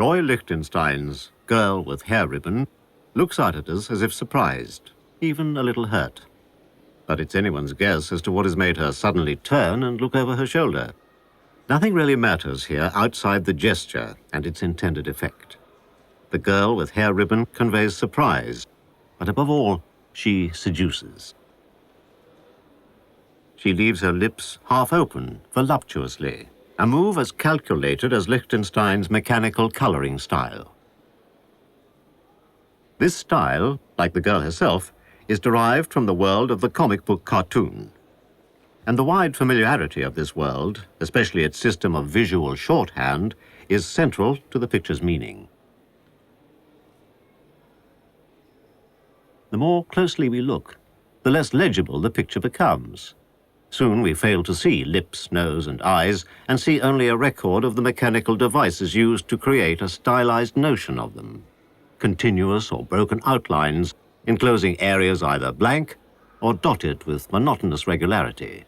Roy Lichtenstein's girl with hair ribbon looks out at us as if surprised, even a little hurt. But it's anyone's guess as to what has made her suddenly turn and look over her shoulder. Nothing really matters here outside the gesture and its intended effect. The girl with hair ribbon conveys surprise, but above all, she seduces. She leaves her lips half open, voluptuously, a move as calculated as Lichtenstein's mechanical coloring style. This style, like the girl herself, is derived from the world of the comic book cartoon. And the wide familiarity of this world, especially its system of visual shorthand, is central to the picture's meaning. The more closely we look, the less legible the picture becomes. Soon we fail to see lips, nose, and eyes, and see only a record of the mechanical devices used to create a stylized notion of them. Continuous or broken outlines, enclosing areas either blank or dotted with monotonous regularity.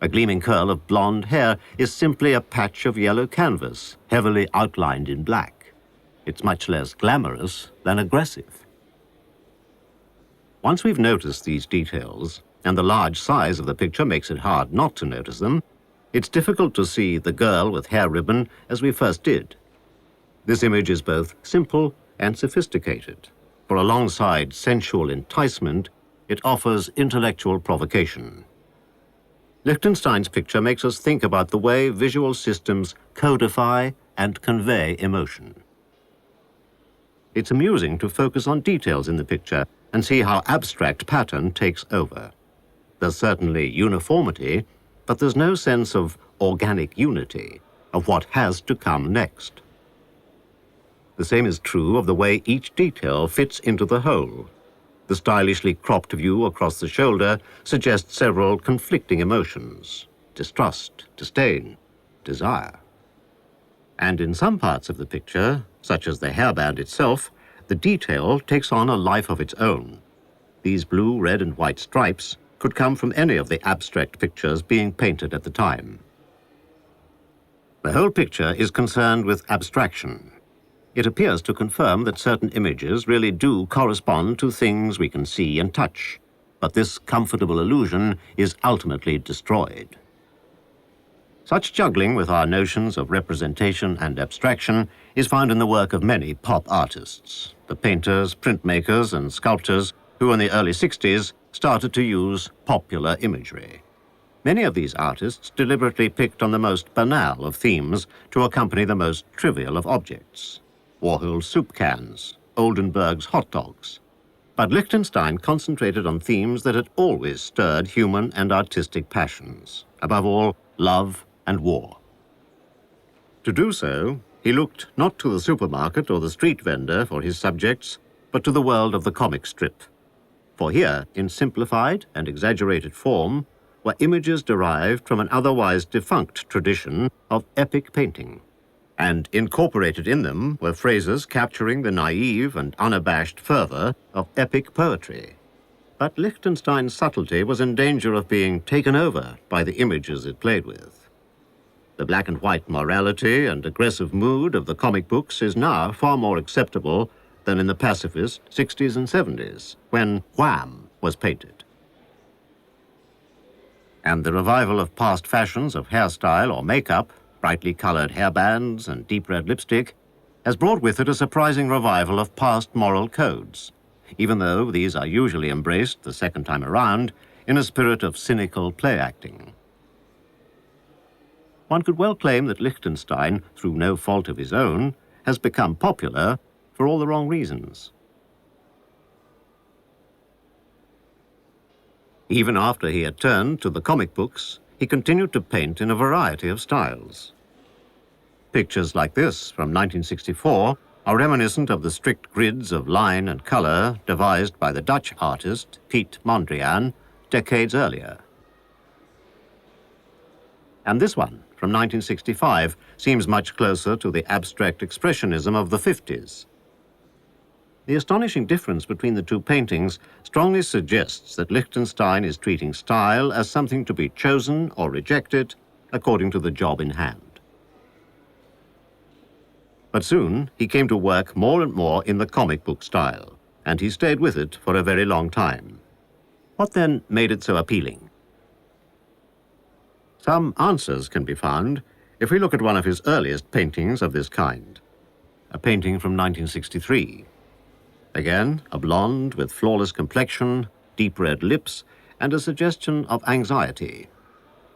A gleaming curl of blonde hair is simply a patch of yellow canvas, heavily outlined in black. It's much less glamorous than aggressive. Once we've noticed these details, and the large size of the picture makes it hard not to notice them, it's difficult to see the girl with hair ribbon as we first did. This image is both simple and sophisticated, for alongside sensual enticement, it offers intellectual provocation. Lichtenstein's picture makes us think about the way visual systems codify and convey emotion. It's amusing to focus on details in the picture and see how abstract pattern takes over. There's certainly uniformity, but there's no sense of organic unity, of what has to come next. The same is true of the way each detail fits into the whole. The stylishly cropped view across the shoulder suggests several conflicting emotions: distrust, disdain, desire. And in some parts of the picture, such as the hairband itself, the detail takes on a life of its own. These blue, red, and white stripes could come from any of the abstract pictures being painted at the time. The whole picture is concerned with abstraction. It appears to confirm that certain images really do correspond to things we can see and touch, but this comfortable illusion is ultimately destroyed. Such juggling with our notions of representation and abstraction is found in the work of many pop artists, the painters, printmakers, and sculptors who in the early 60s started to use popular imagery. Many of these artists deliberately picked on the most banal of themes to accompany the most trivial of objects. Warhol's soup cans, Oldenburg's hot dogs. But Lichtenstein concentrated on themes that had always stirred human and artistic passions, above all, love and war. To do so, he looked not to the supermarket or the street vendor for his subjects, but to the world of the comic strip. For here, in simplified and exaggerated form, were images derived from an otherwise defunct tradition of epic painting. And incorporated in them were phrases capturing the naive and unabashed fervor of epic poetry. But Lichtenstein's subtlety was in danger of being taken over by the images it played with. The black and white morality and aggressive mood of the comic books is now far more acceptable than in the pacifist 60s and 70s, when Wham was painted. And the revival of past fashions of hairstyle or makeup, brightly colored hairbands and deep red lipstick, has brought with it a surprising revival of past moral codes, even though these are usually embraced the second time around in a spirit of cynical play acting. One could well claim that Lichtenstein, through no fault of his own, has become popular for all the wrong reasons. Even after he had turned to the comic books, he continued to paint in a variety of styles. Pictures like this from 1964 are reminiscent of the strict grids of line and color devised by the Dutch artist Piet Mondrian decades earlier. And this one from 1965 seems much closer to the abstract expressionism of the 50s. The astonishing difference between the two paintings strongly suggests that Lichtenstein is treating style as something to be chosen or rejected according to the job in hand. But soon he came to work more and more in the comic book style, and he stayed with it for a very long time. What then made it so appealing? Some answers can be found if we look at one of his earliest paintings of this kind, a painting from 1963. Again, a blonde with flawless complexion, deep red lips, and a suggestion of anxiety.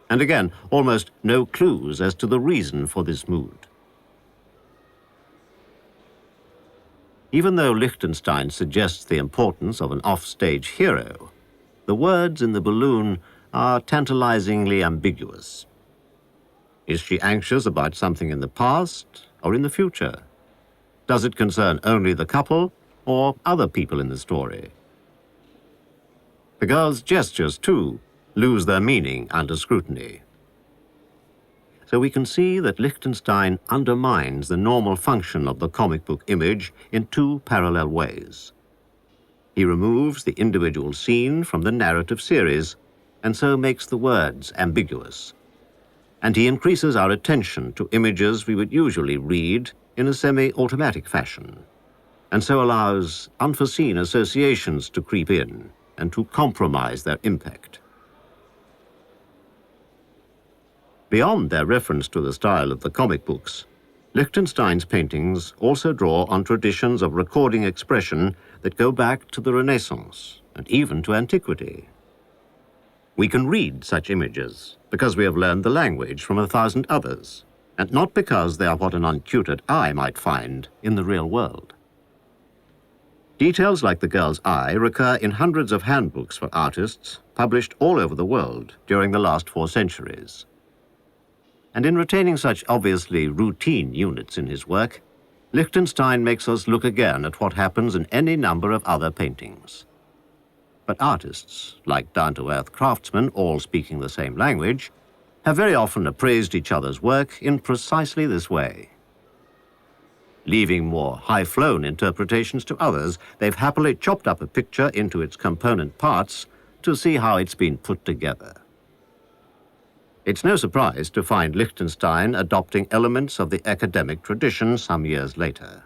And again, almost no clues as to the reason for this mood. Even though Lichtenstein suggests the importance of an off-stage hero, the words in the balloon are tantalizingly ambiguous. Is she anxious about something in the past or in the future? Does it concern only the couple or other people in the story? The girl's gestures, too, lose their meaning under scrutiny. So we can see that Lichtenstein undermines the normal function of the comic book image in two parallel ways. He removes the individual scene from the narrative series, and so makes the words ambiguous. And he increases our attention to images we would usually read in a semi-automatic fashion, and so allows unforeseen associations to creep in and to compromise their impact. Beyond their reference to the style of the comic books, Lichtenstein's paintings also draw on traditions of recording expression that go back to the Renaissance and even to antiquity. We can read such images because we have learned the language from 1,000 others, and not because they are what an untutored eye might find in the real world. Details like the girl's eye recur in hundreds of handbooks for artists published all over the world during the last 4 centuries. And in retaining such obviously routine units in his work, Lichtenstein makes us look again at what happens in any number of other paintings. But artists, like down-to-earth craftsmen, all speaking the same language, have very often appraised each other's work in precisely this way. Leaving more high-flown interpretations to others, they've happily chopped up a picture into its component parts to see how it's been put together. It's no surprise to find Lichtenstein adopting elements of the academic tradition some years later.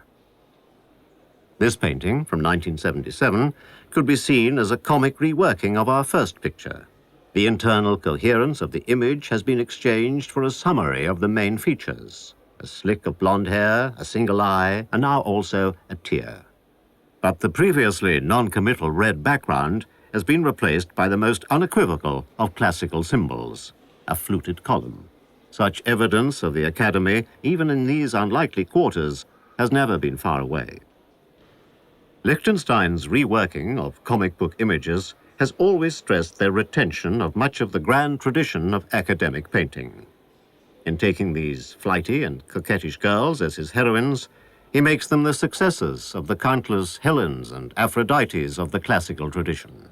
This painting, from 1977, could be seen as a comic reworking of our first picture. The internal coherence of the image has been exchanged for a summary of the main features: a slick of blonde hair, a single eye, and now also a tear. But the previously non-committal red background has been replaced by the most unequivocal of classical symbols, a fluted column. Such evidence of the Academy, even in these unlikely quarters, has never been far away. Lichtenstein's reworking of comic book images has always stressed their retention of much of the grand tradition of academic painting. In taking these flighty and coquettish girls as his heroines, he makes them the successors of the countless Helens and Aphrodites of the classical tradition.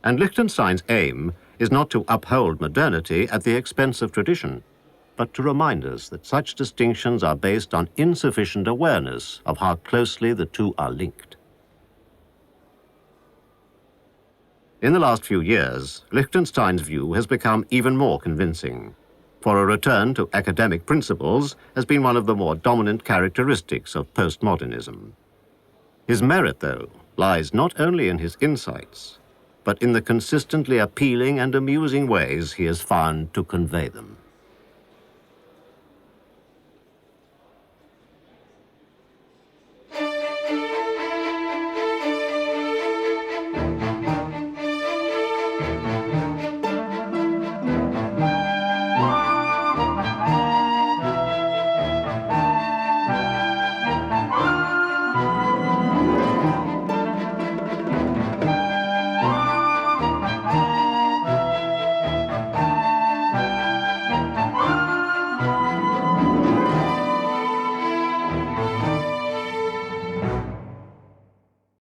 And Lichtenstein's aim is not to uphold modernity at the expense of tradition, but to remind us that such distinctions are based on insufficient awareness of how closely the two are linked. In the last few years, Lichtenstein's view has become even more convincing, for a return to academic principles has been one of the more dominant characteristics of postmodernism. His merit, though, lies not only in his insights, but in the consistently appealing and amusing ways he has found to convey them.